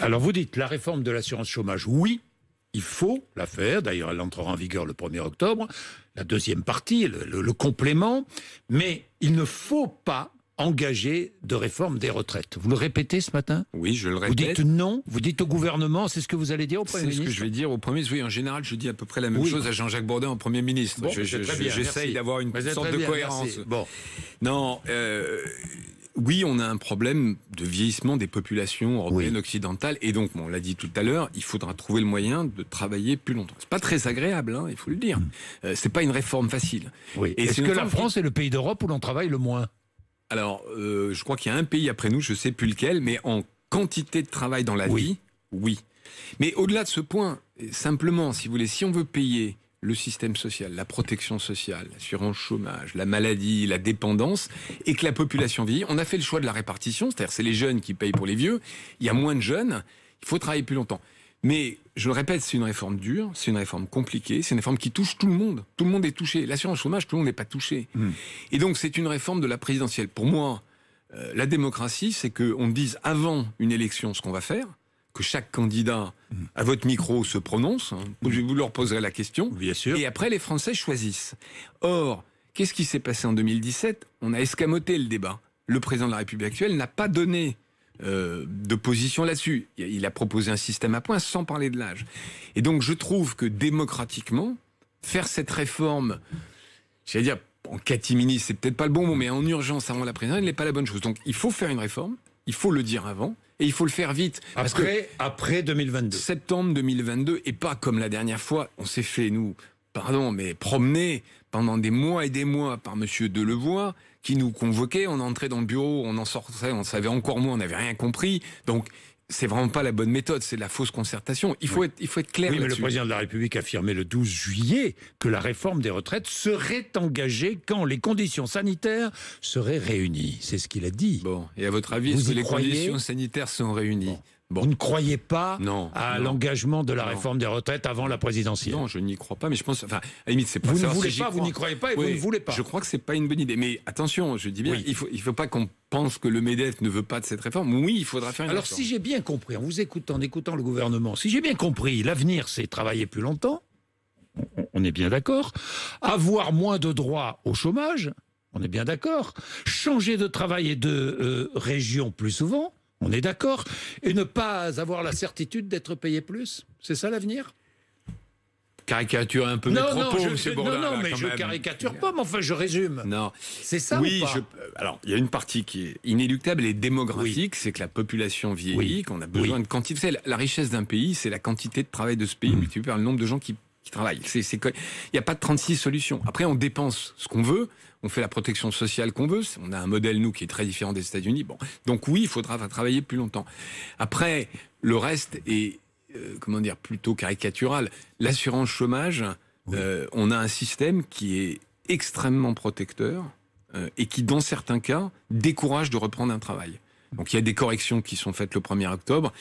Alors vous dites la réforme de l'assurance chômage, oui, il faut la faire. D'ailleurs, elle entrera en vigueur le 1er octobre. La deuxième partie, le complément. Mais il ne faut pas engager de réforme des retraites. Vous le répétez ce matin ? Oui, je le répète. Vous dites non, vous dites au gouvernement, c'est ce que vous allez dire au Premier ministre ? C'est ce que je vais dire au Premier ministre. Oui, en général, je dis à peu près la même chose à Jean-Jacques Bourdin, au Premier ministre. Bon, j'essaye d'avoir une sorte de cohérence. Bon. Non, oui, on a un problème de vieillissement des populations européennes occidentales. Et donc, on l'a dit tout à l'heure, il faudra trouver le moyen de travailler plus longtemps. C'est pas très agréable, il faut le dire. C'est pas une réforme facile. Oui. Est-ce que la France est le pays d'Europe où l'on travaille le moins ? Alors, je crois qu'il y a un pays après nous, je ne sais plus lequel, mais en quantité de travail dans la vie, oui. Mais au-delà de ce point, simplement, si vous voulez, si on veut payer le système social, la protection sociale, l'assurance chômage, la maladie, la dépendance, et que la population vieillit, on a fait le choix de la répartition, c'est-à-dire c'est les jeunes qui payent pour les vieux, il y a moins de jeunes, il faut travailler plus longtemps. Mais, je le répète, c'est une réforme dure, c'est une réforme compliquée, c'est une réforme qui touche tout le monde. Tout le monde est touché. L'assurance chômage, tout le monde n'est pas touché. Et donc, c'est une réforme de la présidentielle. Pour moi, la démocratie, c'est qu'on dise avant une élection ce qu'on va faire, que chaque candidat à votre micro se prononce, vous leur poserez la question, bien sûr. Et après, les Français choisissent. Or, qu'est-ce qui s'est passé en 2017 ? On a escamoté le débat. Le président de la République actuelle n'a pas donné de position là-dessus. Il a proposé un système à points sans parler de l'âge. Et donc je trouve que démocratiquement, faire cette réforme, j'allais dire en catimini, c'est peut-être pas le bon mot, mais en urgence avant la présidentielle, n'est pas la bonne chose. Donc il faut faire une réforme, il faut le dire avant, et il faut le faire vite. Après 2022. Septembre 2022, et pas comme la dernière fois, on s'est fait, promener pendant des mois et des mois par monsieur Delevoye, qui nous convoquait, on entrait dans le bureau, on en sortait, on savait encore moins, on n'avait rien compris. Donc, c'est vraiment pas la bonne méthode, c'est de la fausse concertation. Il faut être clair là-dessus. Mais le président de la République affirmait le 12 juillet que la réforme des retraites serait engagée quand les conditions sanitaires seraient réunies. C'est ce qu'il a dit. Bon, et à votre avis, est-ce que les conditions sanitaires sont réunies ? Bon. Vous ne croyez pas l'engagement de la réforme des retraites avant la présidentielle ? Non, je n'y crois pas, mais je pense... Enfin, à la limite, c'est pas vous ça. Ne voulez pas, vous n'y croyez pas et vous ne voulez pas. Je crois que c'est pas une bonne idée. Mais attention, je dis bien, il faut pas qu'on pense que le MEDEF ne veut pas de cette réforme. Oui, il faudra faire une réforme. Alors, si j'ai bien compris, en écoutant le gouvernement, si j'ai bien compris, l'avenir, c'est travailler plus longtemps. On est bien d'accord. Avoir moins de droits au chômage. On est bien d'accord. Changer de travail et de région plus souvent. On est d'accord. Et ne pas avoir la certitude d'être payé plus. C'est ça l'avenir ? Caricature un peu mes propos, M. Bourdin. Non, mais je caricature pas, mais enfin je résume. Non. C'est ça ou pas ? Alors, il y a une partie qui est inéluctable et démographique, c'est que la population vieillit, qu'on a besoin de quantité. Vous savez, la richesse d'un pays, c'est la quantité de travail de ce pays multipliée par le nombre de gens qui travaillent. Il n'y a pas de 36 solutions. Après, on dépense ce qu'on veut, on fait la protection sociale qu'on veut. On a un modèle, nous, qui est très différent des États-Unis. Bon. Donc oui, il faudra travailler plus longtemps. Après, le reste est... plutôt caricatural. L'assurance chômage, on a un système qui est extrêmement protecteur et qui, dans certains cas, décourage de reprendre un travail. Donc il y a des corrections qui sont faites le 1er octobre.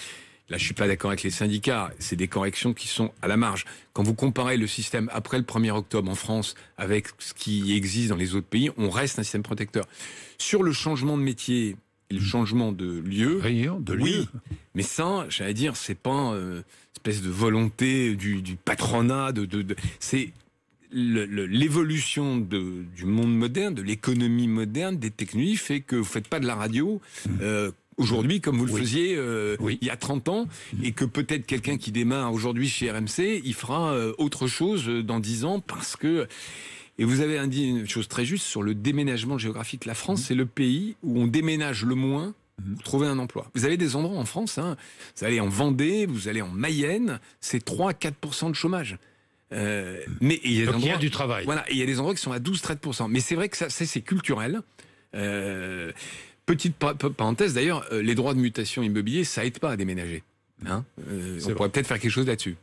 Là, je suis pas d'accord avec les syndicats. C'est des corrections qui sont à la marge. Quand vous comparez le système après le 1er octobre en France avec ce qui existe dans les autres pays, on reste un système protecteur. Sur le changement de métier... Et le changement de lieu, oui, mais ça, j'allais dire, c'est pas espèce de volonté du patronat, c'est l'évolution du monde moderne, de l'économie moderne, des technologies, fait que vous faites pas de la radio aujourd'hui comme vous le faisiez il y a 30 ans, et que peut-être quelqu'un qui démarre aujourd'hui chez RMC, il fera autre chose dans 10 ans parce que... Et vous avez dit une chose très juste sur le déménagement géographique. La France, c'est le pays où on déménage le moins pour trouver un emploi. Vous avez des endroits en France, vous allez en Vendée, vous allez en Mayenne, c'est 3-4% de chômage. Mais il y a du travail. Voilà, et il y a des endroits qui sont à 12-13%. Mais c'est vrai que ça c'est culturel. Petite parenthèse d'ailleurs, les droits de mutation immobilier, ça aide pas à déménager. On pourrait peut-être faire quelque chose là-dessus.